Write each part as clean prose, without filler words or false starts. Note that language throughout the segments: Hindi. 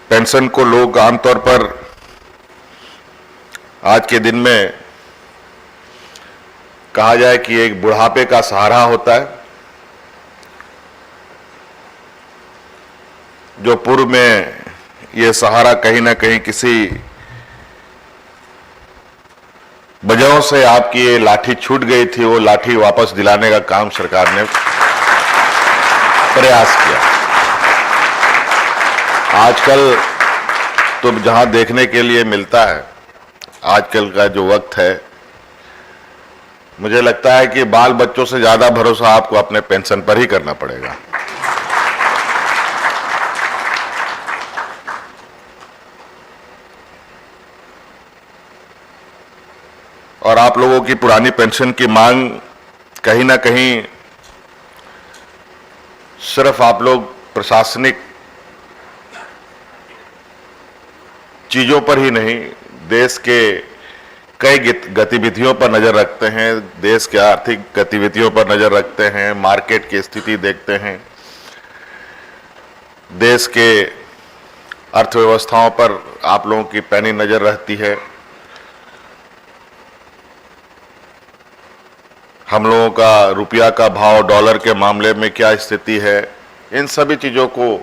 पेंशन को लोग आमतौर पर आज के दिन में कहा जाए कि एक बुढ़ापे का सहारा होता है, जो पूर्व में ये सहारा कहीं ना कहीं किसी वजहों से आपकी ये लाठी छूट गई थी, वो लाठी वापस दिलाने का काम सरकार ने प्रयास किया। आजकल तो जहां देखने के लिए मिलता है, आजकल का जो वक्त है, मुझे लगता है कि बाल बच्चों से ज्यादा भरोसा आपको अपने पेंशन पर ही करना पड़ेगा। और आप लोगों की पुरानी पेंशन की मांग कहीं ना कहीं सिर्फ आप लोग प्रशासनिक चीजों पर ही नहीं, देश के कई गतिविधियों पर नजर रखते हैं, देश के आर्थिक गतिविधियों पर नजर रखते हैं, मार्केट की स्थिति देखते हैं, देश के अर्थव्यवस्थाओं पर आप लोगों की पैनी नजर रहती है। हम लोगों का रुपया का भाव, डॉलर के मामले में क्या स्थिति है, इन सभी चीजों को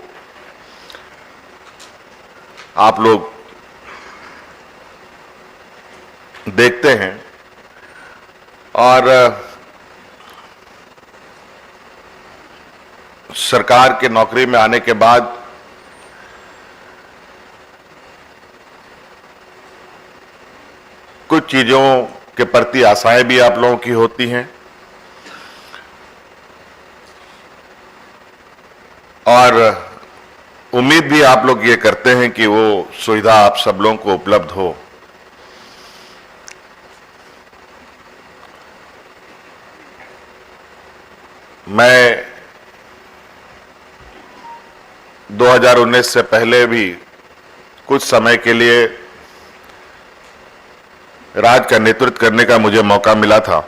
आप लोग देखते हैं। और सरकार के नौकरी में आने के बाद कुछ चीजों के प्रति आशाएं भी आप लोगों की होती हैं, और उम्मीद भी आप लोग ये करते हैं कि वो सुविधा आप सब लोगों को उपलब्ध हो। मैं 2019 से पहले भी कुछ समय के लिए राज्य का नेतृत्व करने का मुझे मौका मिला था,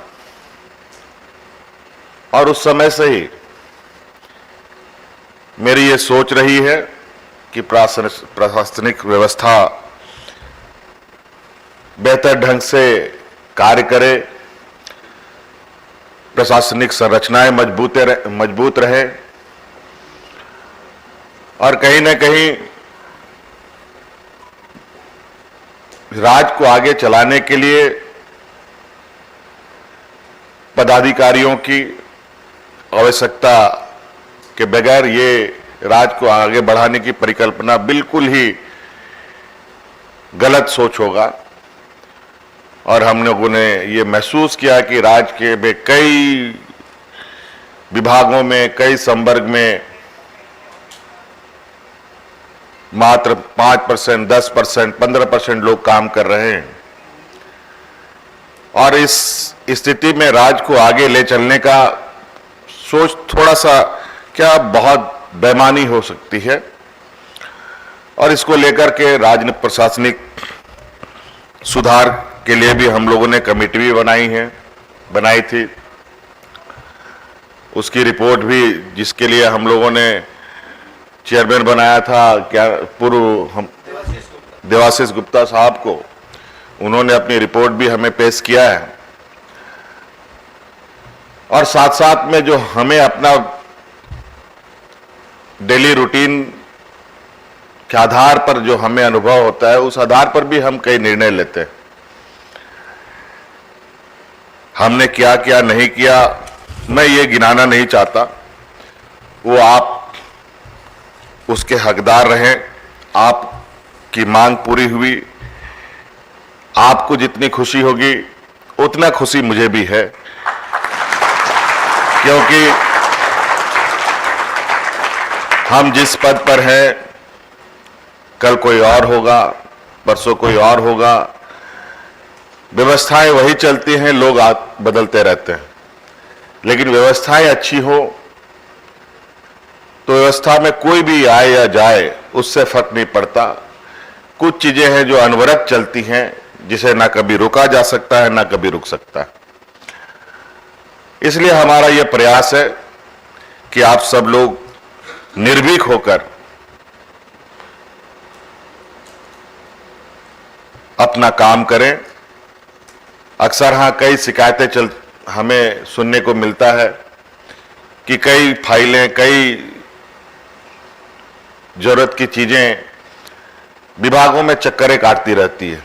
और उस समय से ही मेरी ये सोच रही है कि प्रशासनिक व्यवस्था बेहतर ढंग से कार्य करे, प्रशासनिक संरचनाएं मजबूत रहे, और कहीं ना कहीं राज्य को आगे चलाने के लिए पदाधिकारियों की आवश्यकता के बगैर ये राज्य को आगे बढ़ाने की परिकल्पना बिल्कुल ही गलत सोच होगा। और हम लोगों ने ये महसूस किया कि राज्य के कई विभागों में, कई संवर्ग में मात्र 5%, 10%, 15% लोग काम कर रहे हैं, और इस स्थिति में राज्य को आगे ले चलने का सोच थोड़ा सा क्या बहुत बेईमानी हो सकती है। और इसको लेकर के राज्य प्रशासनिक सुधार के लिए भी हम लोगों ने कमेटी भी बनाई थी। उसकी रिपोर्ट भी, जिसके लिए हम लोगों ने चेयरमैन बनाया था, क्या पूर्व हम देवाशीष गुप्ता साहब को, उन्होंने अपनी रिपोर्ट भी हमें पेश किया है। और साथ साथ में जो हमें अपना डेली रूटीन के आधार पर जो हमें अनुभव होता है, उस आधार पर भी हम कई निर्णय लेते हैं। हमने क्या क्या नहीं किया, मैं ये गिनाना नहीं चाहता, वो आप उसके हकदार रहें। आपकी मांग पूरी हुई, आपको जितनी खुशी होगी उतना खुशी मुझे भी है, क्योंकि हम जिस पद पर हैं, कल कोई और होगा, परसों कोई और होगा, व्यवस्थाएं वही चलती हैं, लोग बदलते रहते हैं। लेकिन व्यवस्थाएं अच्छी हो तो व्यवस्था में कोई भी आए या जाए उससे फर्क नहीं पड़ता। कुछ चीजें हैं जो अनवरत चलती हैं, जिसे ना कभी रोका जा सकता है, ना कभी रुक सकता है। इसलिए हमारा यह प्रयास है कि आप सब लोग निर्भीक होकर अपना काम करें। अक्सर कई शिकायतें हमें सुनने को मिलता है कि कई फाइलें, कई जरूरत की चीजें विभागों में चक्करें काटती रहती है।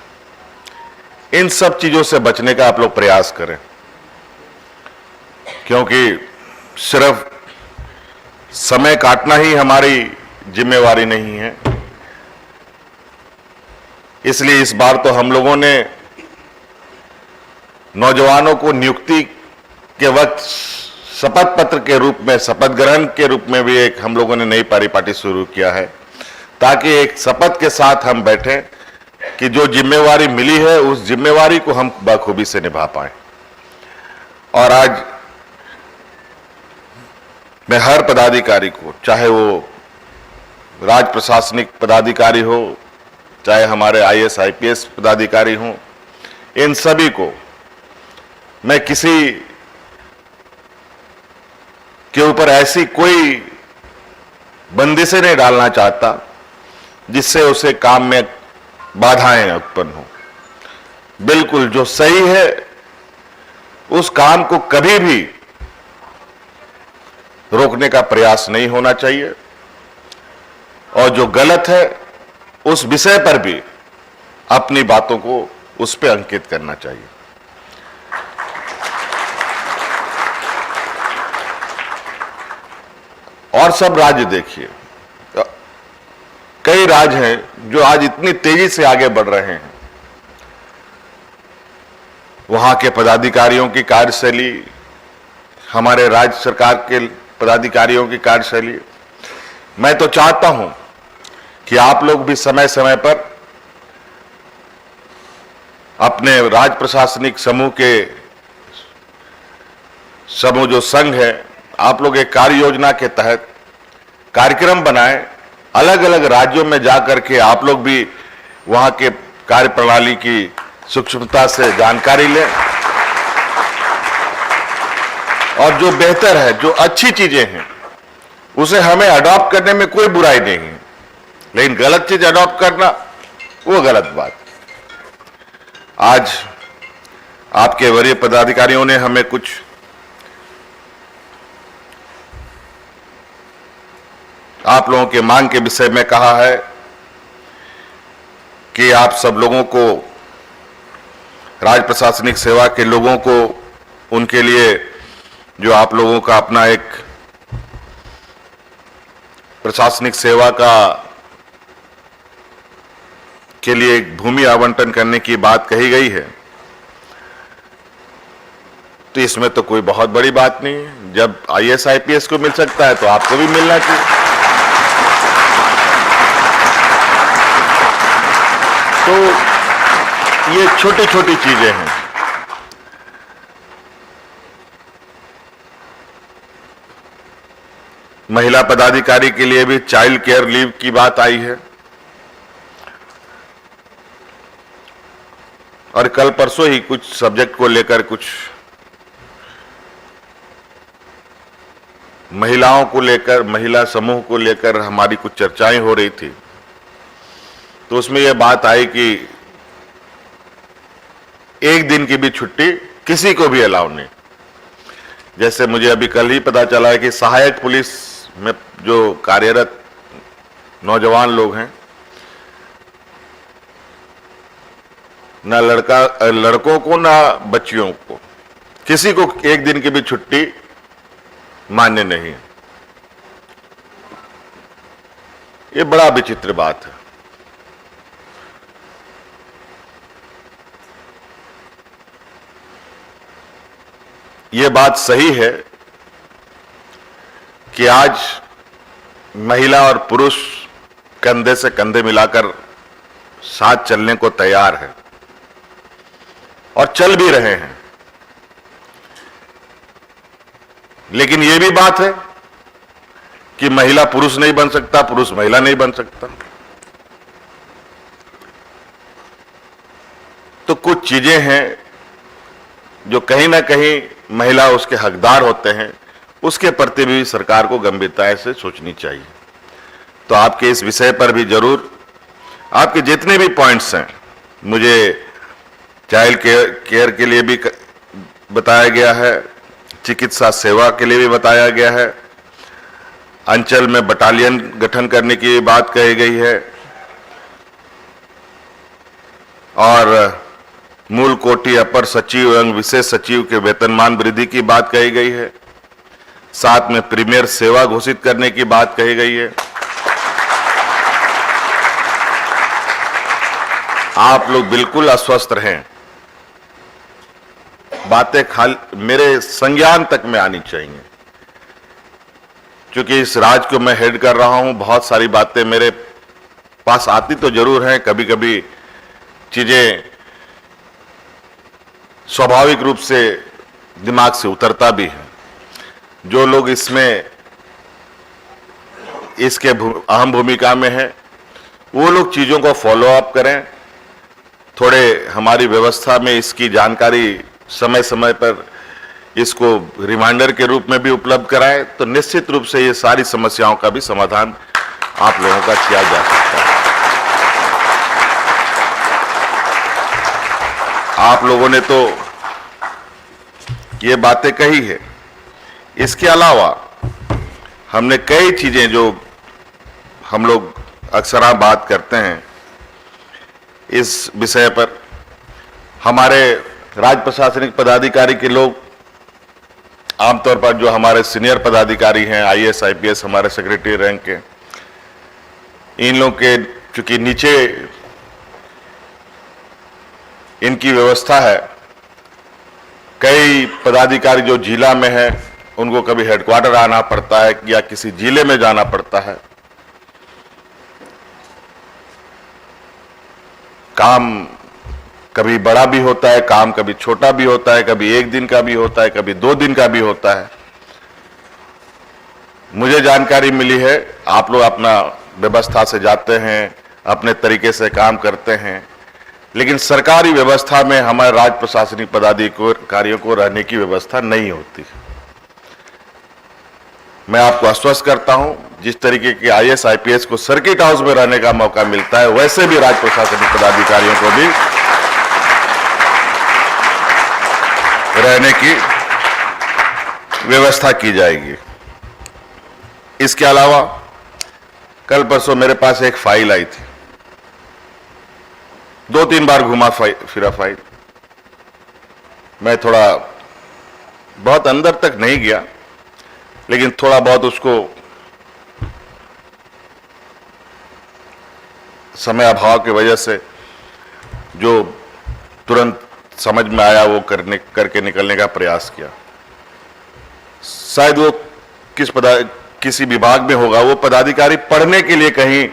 इन सब चीजों से बचने का आप लोग प्रयास करें, क्योंकि सिर्फ समय काटना ही हमारी जिम्मेवारी नहीं है। इसलिए इस बार तो हम लोगों ने नौजवानों को नियुक्ति के वक्त शपथ पत्र के रूप में, शपथ ग्रहण के रूप में भी एक हम लोगों ने नई परिपाटी शुरू किया है, ताकि एक शपथ के साथ हम बैठें कि जो जिम्मेवारी मिली है उस जिम्मेवारी को हम बखूबी से निभा पाएं। और आज मैं हर पदाधिकारी को, चाहे वो राज प्रशासनिक पदाधिकारी हो, चाहे हमारे आईएएस आईपीएस पदाधिकारी हों, इन सभी को मैं किसी के ऊपर ऐसी कोई बंदिशें नहीं डालना चाहता जिससे उसे काम में बाधाएं उत्पन्न हो। बिल्कुल जो सही है उस काम को कभी भी रोकने का प्रयास नहीं होना चाहिए, और जो गलत है उस विषय पर भी अपनी बातों को उस पर अंकित करना चाहिए। और सब राज्य देखिए, कई राज्य हैं जो आज इतनी तेजी से आगे बढ़ रहे हैं। वहां के पदाधिकारियों की कार्यशैली, हमारे राज्य सरकार के पदाधिकारियों की कार्यशैली, मैं तो चाहता हूं कि आप लोग भी समय समय पर अपने राज्य प्रशासनिक समूह जो संघ है, आप लोग एक कार्य योजना के तहत कार्यक्रम बनाएं, अलग अलग राज्यों में जाकर के आप लोग भी वहां के कार्य प्रणाली की सूक्ष्मता से जानकारी लें, और जो बेहतर है, जो अच्छी चीजें हैं, उसे हमें अडॉप्ट करने में कोई बुराई नहीं है, लेकिन गलत चीज अडॉप्ट करना वो गलत बात। आज आपके वरीय पदाधिकारियों ने हमें कुछ आप लोगों के मांग के विषय में कहा है कि आप सब लोगों को, राज्य प्रशासनिक सेवा के लोगों को, उनके लिए जो आप लोगों का अपना एक प्रशासनिक सेवा के लिए एक भूमि आवंटन करने की बात कही गई है, तो इसमें तो कोई बहुत बड़ी बात नहीं है। जब आईएएस आईपीएस को मिल सकता है तो आपको भी मिलना चाहिए। तो ये छोटी छोटी चीजें हैं। महिला पदाधिकारी के लिए भी चाइल्ड केयर लीव की बात आई है, और कल परसों ही कुछ सब्जेक्ट को लेकर, कुछ महिलाओं को लेकर, महिला समूह को लेकर हमारी कुछ चर्चाएं हो रही थी, तो उसमें यह बात आई कि एक दिन की भी छुट्टी किसी को भी अलाउ नहीं। जैसे मुझे अभी कल ही पता चला है कि सहायक पुलिस में जो कार्यरत नौजवान लोग हैं, ना लड़कों को ना बच्चियों को, किसी को एक दिन की भी छुट्टी मान्य नहीं है। ये बड़ा विचित्र बात है। ये बात सही है कि आज महिला और पुरुष कंधे से कंधे मिलाकर साथ चलने को तैयार है और चल भी रहे हैं, लेकिन यह भी बात है कि महिला पुरुष नहीं बन सकता, पुरुष महिला नहीं बन सकता। तो कुछ चीजें हैं जो कहीं ना कहीं महिला उसके हकदार होते हैं, उसके प्रति भी सरकार को गंभीरता से सोचनी चाहिए। तो आपके इस विषय पर भी जरूर, आपके जितने भी पॉइंट्स हैं मुझे चाइल्ड केयर के लिए भी बताया गया है, चिकित्सा सेवा के लिए भी बताया गया है, अंचल में बटालियन गठन करने की बात कही गई है और मूल कोटि अपर सचिव एवं विशेष सचिव के वेतनमान वृद्धि की बात कही गई है। साथ में प्रीमियर सेवा घोषित करने की बात कही गई है। आप लोग बिल्कुल अस्वस्थ रहें, बातें खाली मेरे संज्ञान तक में आनी चाहिए, क्योंकि इस राज्य को मैं हेड कर रहा हूं। बहुत सारी बातें मेरे पास आती तो जरूर हैं, कभी कभी चीजें स्वाभाविक रूप से दिमाग से उतरता भी है। जो लोग इसमें इसके अहम भूमिका में हैं, वो लोग चीजों को फॉलो अप करें, थोड़े हमारी व्यवस्था में इसकी जानकारी समय समय पर इसको रिमाइंडर के रूप में भी उपलब्ध कराएं, तो निश्चित रूप से ये सारी समस्याओं का भी समाधान आप लोगों का किया जा सकता है। आप लोगों ने तो ये बातें कही है, इसके अलावा हमने कई चीजें जो हम लोग अक्सर बात करते हैं इस विषय पर, हमारे राज्य प्रशासनिक पदाधिकारी के लोग आमतौर पर जो हमारे सीनियर पदाधिकारी हैं, आईएएस आईपीएस हमारे सेक्रेटरी रैंक के, इन लोग के चूंकि नीचे इनकी व्यवस्था है, कई पदाधिकारी जो जिला में है उनको कभी हेडक्वार्टर आना पड़ता है या किसी जिले में जाना पड़ता है। काम कभी बड़ा भी होता है, काम कभी छोटा भी होता है, कभी एक दिन का भी होता है, कभी 2 दिन का भी होता है। मुझे जानकारी मिली है आप लोग अपना व्यवस्था से जाते हैं, अपने तरीके से काम करते हैं, लेकिन सरकारी व्यवस्था में हमारे राज्य प्रशासनिक पदाधिकारियों को रहने की व्यवस्था नहीं होती। मैं आपको आश्वस्त करता हूं, जिस तरीके के आईएएस आईपीएस को सर्किट हाउस में रहने का मौका मिलता है, वैसे भी राज्य प्रशासनिक पदाधिकारियों को भी रहने की व्यवस्था की जाएगी। इसके अलावा कल परसों मेरे पास एक फाइल आई थी, 2-3 बार घुमा फिरा फाइल, मैं थोड़ा बहुत अंदर तक नहीं गया, लेकिन थोड़ा बहुत उसको समय अभाव की वजह से जो तुरंत समझ में आया वो करके निकलने का प्रयास किया। शायद वो किसी विभाग में होगा, वो पदाधिकारी पढ़ने के लिए कहीं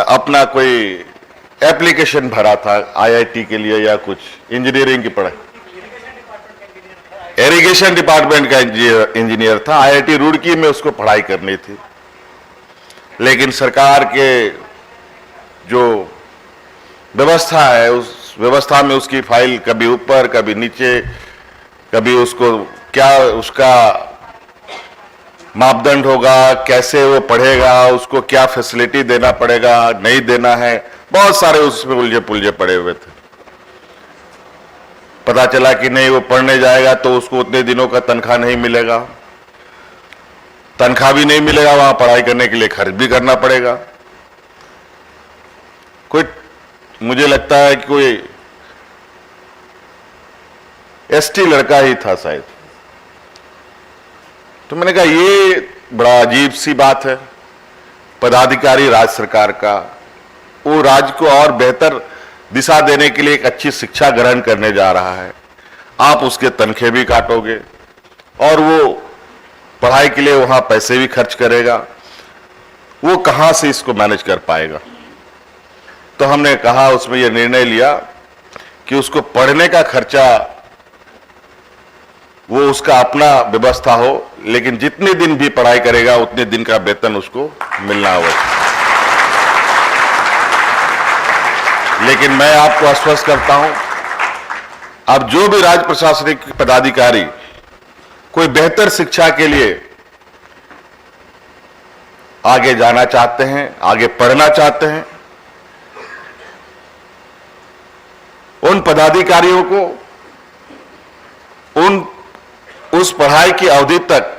अपना कोई एप्लीकेशन भरा था आईआईटी के लिए या कुछ इंजीनियरिंग की पढ़ाई, इरिगेशन डिपार्टमेंट का इंजीनियर था, आईआईटी रुड़की में उसको पढ़ाई करनी थी। लेकिन सरकार के जो व्यवस्था है उस व्यवस्था में उसकी फाइल कभी ऊपर कभी नीचे, कभी उसको क्या उसका मापदंड होगा, कैसे वो पढ़ेगा, उसको क्या फैसिलिटी देना पड़ेगा, नहीं देना है, बहुत सारे उसमें उलझे पुलझे पड़े हुए थे। पता चला कि नहीं वो पढ़ने जाएगा तो उसको उतने दिनों का तनख्वाह नहीं मिलेगा, तनख्वाह भी नहीं मिलेगा, वहां पढ़ाई करने के लिए खर्च भी करना पड़ेगा। कोई मुझे लगता है कि कोई एसटी लड़का ही था शायद। तो मैंने कहा ये बड़ा अजीब सी बात है, पदाधिकारी राज्य सरकार का, वो राज्य को और बेहतर दिशा देने के लिए एक अच्छी शिक्षा ग्रहण करने जा रहा है, आप उसके तनखे भी काटोगे और वो पढ़ाई के लिए वहां पैसे भी खर्च करेगा, वो कहां से इसको मैनेज कर पाएगा। तो हमने कहा, उसमें यह निर्णय लिया कि उसको पढ़ने का खर्चा वो उसका अपना व्यवस्था हो, लेकिन जितने दिन भी पढ़ाई करेगा उतने दिन का वेतन उसको मिलना होगा। लेकिन मैं आपको आश्वस्त करता हूं, अब जो भी राज्य प्रशासनिक पदाधिकारी कोई बेहतर शिक्षा के लिए आगे जाना चाहते हैं, आगे पढ़ना चाहते हैं, उन पदाधिकारियों को उस पढ़ाई की अवधि तक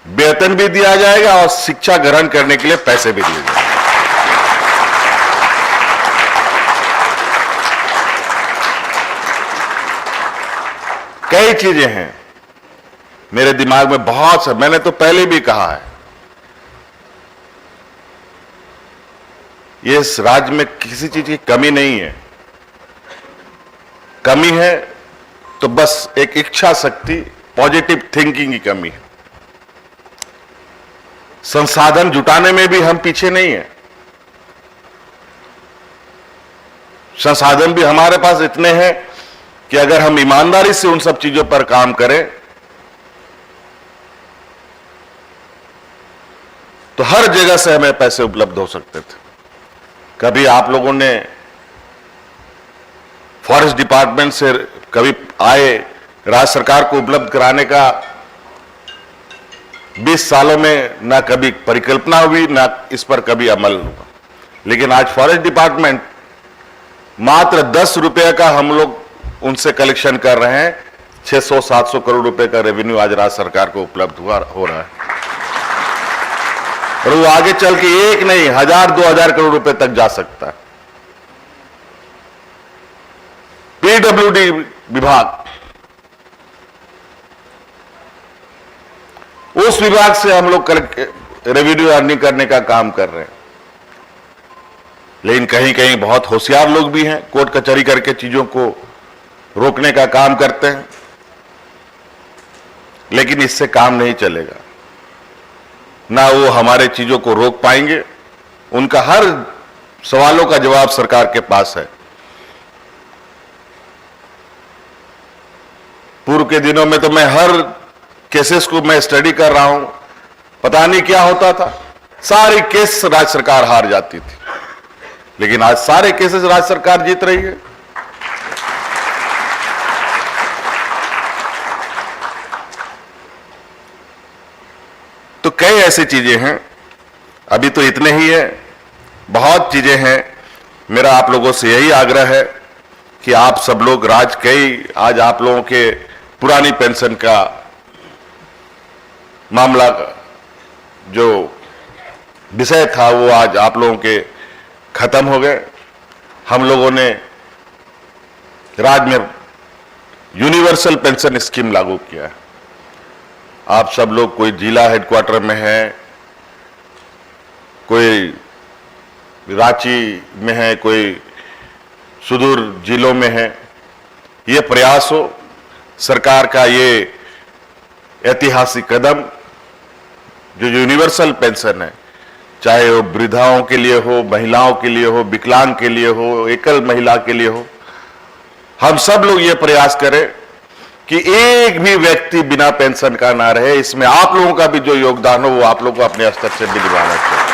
वेतन भी दिया जाएगा और शिक्षा ग्रहण करने के लिए पैसे भी दिए जाएंगे। कई चीजें हैं मेरे दिमाग में, बहुत सा, मैंने तो पहले भी कहा है, ये इस राज्य में किसी चीज की कमी नहीं है। कमी है तो बस एक इच्छा शक्ति, पॉजिटिव थिंकिंग की कमी है। संसाधन जुटाने में भी हम पीछे नहीं है। संसाधन भी हमारे पास इतने हैं कि अगर हम ईमानदारी से उन सब चीजों पर काम करें तो हर जगह से हमें पैसे उपलब्ध हो सकते थे। कभी आप लोगों ने फॉरेस्ट डिपार्टमेंट से कभी आए, राज्य सरकार को उपलब्ध कराने का 20 सालों में ना कभी परिकल्पना हुई, ना इस पर कभी अमल हुआ। लेकिन आज फॉरेस्ट डिपार्टमेंट मात्र 10 रुपए का हम लोग उनसे कलेक्शन कर रहे हैं। 600-700 करोड़ रुपए का रेवेन्यू आज राज्य सरकार को उपलब्ध हो रहा है और वो आगे चल के 1 नहीं 1000-2000 करोड़ रुपए तक जा सकता है। पीडब्ल्यूडी विभाग, उस विभाग से हम लोग रेवेन्यू अर्निंग करने का काम कर रहे हैं। लेकिन कहीं कहीं बहुत होशियार लोग भी हैं, कोर्ट कचहरी करके चीजों को रोकने का काम करते हैं, लेकिन इससे काम नहीं चलेगा। ना वो हमारे चीजों को रोक पाएंगे, उनका हर सवालों का जवाब सरकार के पास है। पूर्व के दिनों में तो मैं हर केसेस को मैं स्टडी कर रहा हूं, पता नहीं क्या होता था, सारी केस राज्य सरकार हार जाती थी। लेकिन आज सारे केसेस राज्य सरकार जीत रही है। तो कई ऐसी चीजें हैं, अभी तो इतने ही है, बहुत चीजें हैं। मेरा आप लोगों से यही आग्रह है कि आप सब लोग आज आप लोगों के पुरानी पेंशन का मामला जो विषय था वो आज आप लोगों के खत्म हो गए। हम लोगों ने राज्य में यूनिवर्सल पेंशन स्कीम लागू किया है। आप सब लोग, कोई जिला हेडक्वार्टर में है, कोई रांची में है, कोई सुदूर जिलों में है, ये प्रयास हो सरकार का, ये ऐतिहासिक कदम जो यूनिवर्सल पेंशन है, चाहे वो वृद्धाओं के लिए हो, महिलाओं के लिए हो, विकलांग के लिए हो, एकल महिला के लिए हो, हम सब लोग ये प्रयास करें कि एक भी व्यक्ति बिना पेंशन का ना रहे। इसमें आप लोगों का भी जो योगदान हो वो आप लोगों को अपने स्तर से भी निभाना चाहिए।